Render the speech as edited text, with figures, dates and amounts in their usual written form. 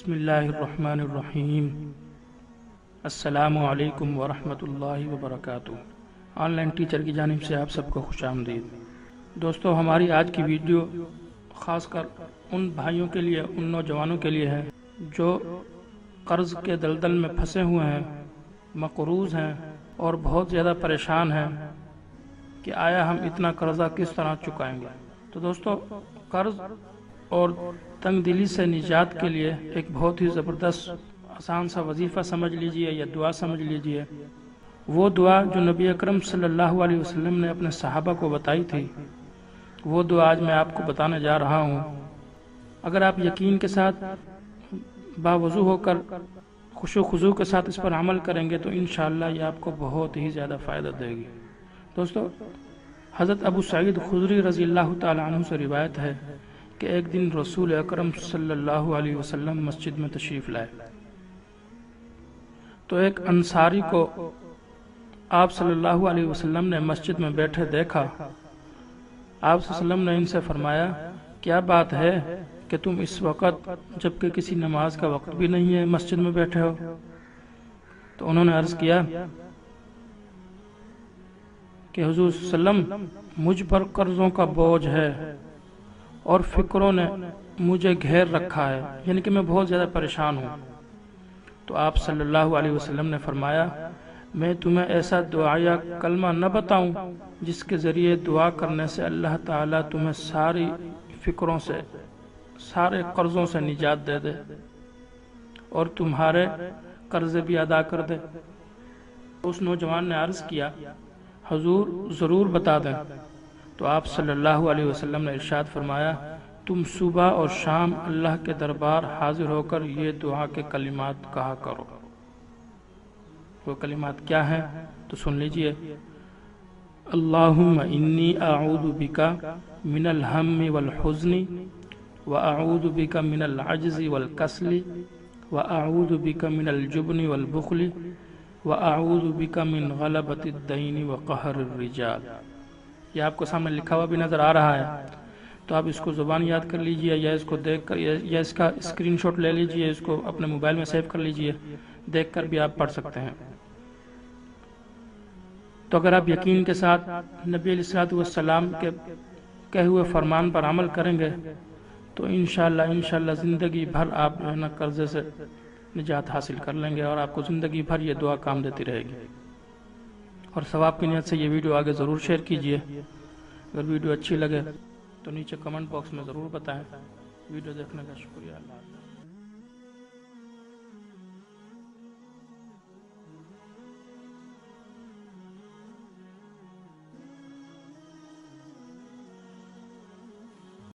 بسم اللہ الرحمن الرحیم۔ السلام علیکم ورحمۃ اللہ وبرکاتہ۔ آن لائن ٹیچر کی جانب سے آپ سب کو خوش آمدید۔ دوستو، ہماری آج کی ویڈیو خاص کر ان بھائیوں کے لیے، ان نوجوانوں کے لیے ہے جو قرض کے دلدل میں پھنسے ہوئے ہیں، مقروض ہیں اور بہت زیادہ پریشان ہیں کہ آیا ہم اتنا قرضہ کس طرح چکائیں گے۔ تو دوستو، قرض اور تنگ دلی سے نجات کے لیے ایک بہت ہی زبردست آسان سا وظیفہ سمجھ لیجئے یا دعا سمجھ لیجئے۔ وہ دعا جو نبی اکرم صلی اللہ علیہ وسلم نے اپنے صحابہ کو بتائی تھی، وہ دعا آج میں آپ کو بتانے جا رہا ہوں۔ اگر آپ یقین کے ساتھ باوضو ہو کر خشوع و خضوع کے ساتھ اس پر عمل کریں گے تو انشاءاللہ یہ آپ کو بہت ہی زیادہ فائدہ دے گی۔ دوستو، حضرت ابو سعید خدری رضی اللہ تعالی عنہ سے روایت ہے کہ ایک دن رسول اکرم صلی اللہ علیہ وسلم مسجد میں تشریف لائے تو ایک انصاری کو آپ صلی اللہ علیہ وسلم نے مسجد میں بیٹھے دیکھا۔ آپ صلی اللہ علیہ وسلم نے ان سے فرمایا، کیا بات ہے کہ تم اس وقت جبکہ کسی نماز کا وقت بھی نہیں ہے مسجد میں بیٹھے ہو؟ تو انہوں نے عرض کیا کہ حضور صلی اللہ علیہ وسلم، مجھ پر قرضوں کا بوجھ ہے اور فکروں نے مجھے گھیر رکھا ہے، یعنی کہ میں بہت زیادہ پریشان ہوں۔ تو آپ صلی اللہ علیہ وسلم نے فرمایا، میں تمہیں ایسا دعائیہ کلمہ نہ بتاؤں جس کے ذریعے دعا کرنے سے اللہ تعالیٰ تمہیں ساری فکروں سے، سارے قرضوں سے نجات دے دے اور تمہارے قرض بھی ادا کر دے؟ اس نوجوان نے عرض کیا، حضور ضرور بتا دیں۔ تو آپ صلی اللہ علیہ وسلم نے ارشاد فرمایا، تم صبح اور شام اللہ کے دربار حاضر ہو کر یہ دعا کے کلمات کہا کرو۔ وہ کلمات کیا ہیں تو سن لیجئے۔ اللہم انی اعوذ بکا من الہم والحزن واعوذ بکا من العجز والکسل واعوذ بکا من الجبن والبخل واعوذ بکا من غلبۃ الدین وقہر الرجال۔ یہ آپ کو سامنے لکھا ہوا بھی نظر آ رہا ہے، تو آپ اس کو زبان یاد کر لیجئے یا اس کو دیکھ کر یا اس کا اسکرین شاٹ لے لیجئے، اس کو اپنے موبائل میں سیو کر لیجئے، دیکھ کر بھی آپ پڑھ سکتے ہیں۔ تو اگر آپ یقین کے ساتھ نبی علیہ السلام کے کہے ہوئے فرمان پر عمل کریں گے تو انشاءاللہ زندگی بھر آپ جو ہے نا قرضے سے نجات حاصل کر لیں گے اور آپ کو زندگی بھر یہ دعا کام دیتی رہے گی۔ اور ثواب کی نیت سے یہ ویڈیو آگے ضرور شیئر کیجئے۔ اگر ویڈیو اچھی لگے تو نیچے کمنٹ باکس میں ضرور بتائیں۔ ویڈیو دیکھنے کا شکریہ۔ اللہ حافظ۔